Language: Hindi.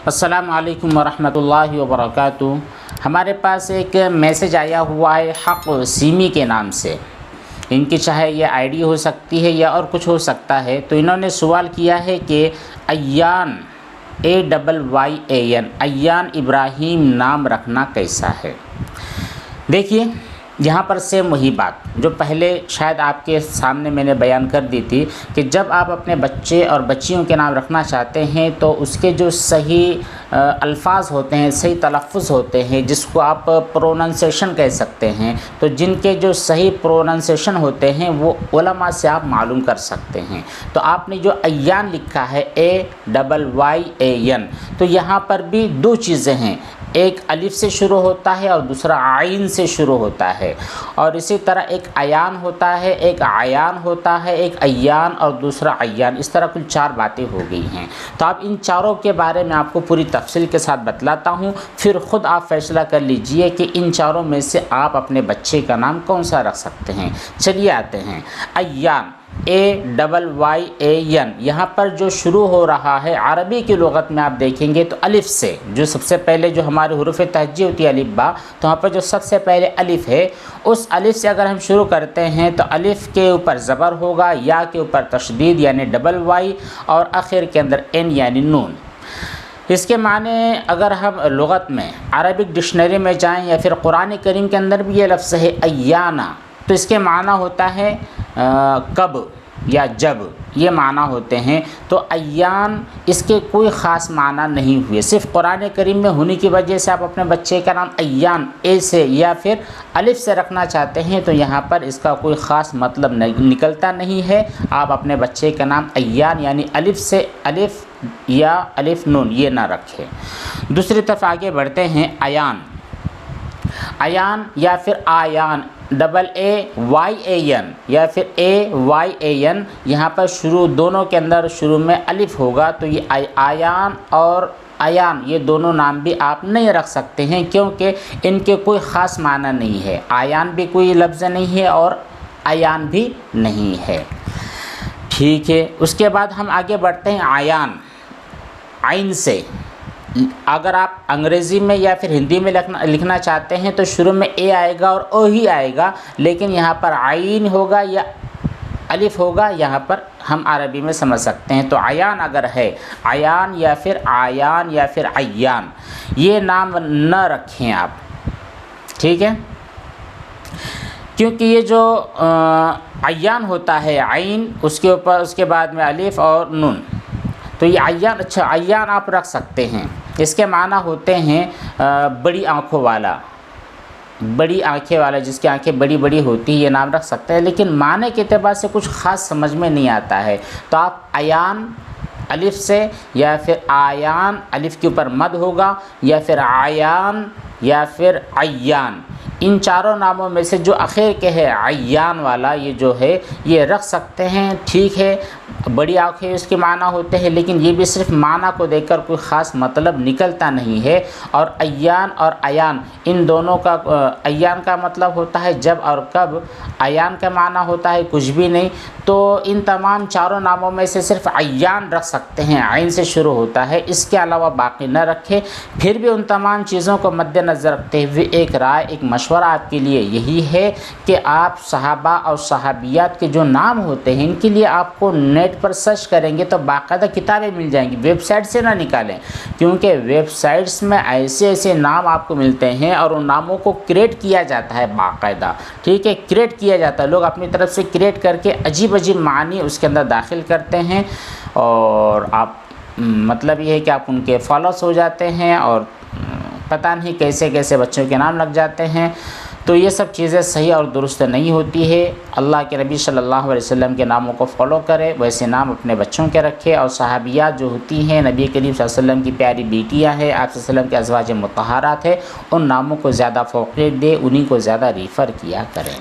अस्सलामु अलैकुम वरहमतुल्लाहि वबरकातुहू। हमारे पास एक मैसेज आया हुआ है हक़ सीमी के नाम से। इनकी चाहे ये आईडी हो सकती है या और कुछ हो सकता है। तो इन्होंने सवाल किया है कि अय्यान AYYAN अय्यान इब्राहीम नाम रखना कैसा है। देखिए यहाँ पर सेम वही बात जो पहले शायद आपके सामने मैंने बयान कर दी थी कि जब आप अपने बच्चे और बच्चियों के नाम रखना चाहते हैं तो उसके जो सही अल्फाज होते हैं, सही तलफ़्फ़ुज़ होते हैं, जिसको आप प्रोनंसिएशन कह सकते हैं, तो जिनके जो सही प्रोनंसिएशन होते हैं वो उलमा से आप मालूम कर सकते हैं। तो आपने जो अय्यान लिखा है AYYAN, तो यहाँ पर भी दो चीज़ें हैं, एक अलिफ से शुरू होता है और दूसरा आइन से शुरू होता है। और इसी तरह एक अयान होता है, एक आयान होता है, एक अय्यान और दूसरा अय्यान। इस तरह कुल 4 बातें हो गई हैं। तो आप इन चारों के बारे में आपको पूरी तफसील के साथ बतलाता हूँ, फिर ख़ुद आप फैसला कर लीजिए कि इन चारों में से आप अपने बच्चे का नाम कौन सा रख सकते हैं। चलिए आते हैं अय्यान AYYAN। यहाँ पर जो शुरू हो रहा है अरबी की लुगत में आप देखेंगे तो अलिफ से, जो सबसे पहले जो हमारे हुरूफ़ तहज्जी होती है अलिफ बा, तो वहाँ पर जो सबसे पहले अलिफ है उस अलिफ से अगर हम शुरू करते हैं तो अलिफ के ऊपर ज़बर होगा, या के ऊपर तशदीद यानी Y और आखिर के अंदर N यानी नून। इसके माने अगर हम लुगत में अरबिक डिक्शनरी में जाएँ या फिर कुरान करीम के अंदर भी ये लफ्ज़ है अय्याना, तो इसके माना होता है कब या जब, ये माना होते हैं। तो अय्यान इसके कोई ख़ास माना नहीं हुए, सिर्फ कुरान करीम में होने की वजह से आप अपने बच्चे का नाम अय्यान ए से या फिर अलिफ से रखना चाहते हैं, तो यहाँ पर इसका कोई ख़ास मतलब निकलता नहीं है। आप अपने बच्चे का नाम अय्यान यानी अलिफ से अलिफ या अलिफ नून ये ना रखें। दूसरी तरफ आगे बढ़ते हैं अयान। अयान या फिर आयान AAYAN या फिर AYAN, यहाँ पर शुरू दोनों के अंदर शुरू में अलिफ होगा, तो ये आयान और अयान ये दोनों नाम भी आप नहीं रख सकते हैं, क्योंकि इनके कोई ख़ास माना नहीं है। आयान भी कोई लफ्ज़ नहीं है और अयान भी नहीं है। ठीक है, उसके बाद हम आगे बढ़ते हैं आयान। आइन से अगर आप अंग्रेज़ी में या फिर हिंदी में लिखना चाहते हैं तो शुरू में ए आएगा और ओ ही आएगा, लेकिन यहाँ पर आइन होगा या अलिफ होगा, यहाँ पर हम अरबी में समझ सकते हैं। तो आयान अगर है, आयान या फिर आयान या फिर अय्यान, ये नाम न रखें आप, ठीक है, क्योंकि ये जो अय्यान होता है आइन, उसके ऊपर उसके बाद में अलिफ और नून, तो ये अय्यान, अच्छा अय्यान आप रख सकते हैं। इसके माना होते हैं बड़ी आँखों वाला, बड़ी आँखें वाला, जिसकी आँखें बड़ी बड़ी होती है, ये नाम रख सकते हैं, लेकिन माने के एतबार से कुछ ख़ास समझ में नहीं आता है। तो आप अयान अलिफ से या फिर आयान अलिफ के ऊपर मद होगा, या फिर आयान या फिर अय्यान, इन चारों नामों में से जो आखिर के है अय्यान वाला ये जो है ये रख सकते हैं। ठीक है, बड़ी आँखें इसके माना होते हैं, लेकिन ये भी सिर्फ माना को देखकर कोई ख़ास मतलब निकलता नहीं है। और अय्यान और अयान इन दोनों का, अय्यान का मतलब होता है जब और कब, अयान का माना होता है कुछ भी नहीं। तो इन तमाम चारों नामों में से सिर्फ अय्यान रख सकते हैं, आइन से शुरू होता है, इसके अलावा बाकी न रखें। फिर भी उन तमाम चीज़ों को मद्देनज़र रखते हुए एक राय, एक मशवरा आपके लिए यही है कि आप सहाबा और सहाबियात के जो नाम होते हैं इनके लिए आपको नेट पर सर्च करेंगे तो बाकायदा किताबें मिल जाएंगी, वेबसाइट से ना निकालें, क्योंकि वेबसाइट्स में ऐसे ऐसे नाम आपको मिलते हैं और उन नामों को क्रिएट किया जाता है बाकायदा। ठीक है, क्रिएट किया जाता है, लोग अपनी तरफ से क्रिएट करके अजीब अजीब मानी उसके अंदर दाखिल करते हैं, और आप मतलब ये है कि आप उनके फॉलोअर्स हो जाते हैं और पता नहीं कैसे कैसे बच्चों के नाम लग जाते हैं। तो ये सब चीज़ें सही और दुरुस्त नहीं होती है। अल्लाह के नबी सल्लल्लाहु अलैहि वसल्लम के नामों को फॉलो करें, वैसे नाम अपने बच्चों के रखें। और सहाबियात जो होती हैं, नबी करीम सल्लल्लाहु अलैहि वसल्लम की प्यारी बेटियां हैं, आप सल्लल्लाहु अलैहि वसल्लम के अज़वाज मुतहहारात हैं, उन नामों को ज़्यादा फ़ौक़ियत दें, उन्हीं को ज़्यादा रिफ़र किया करें।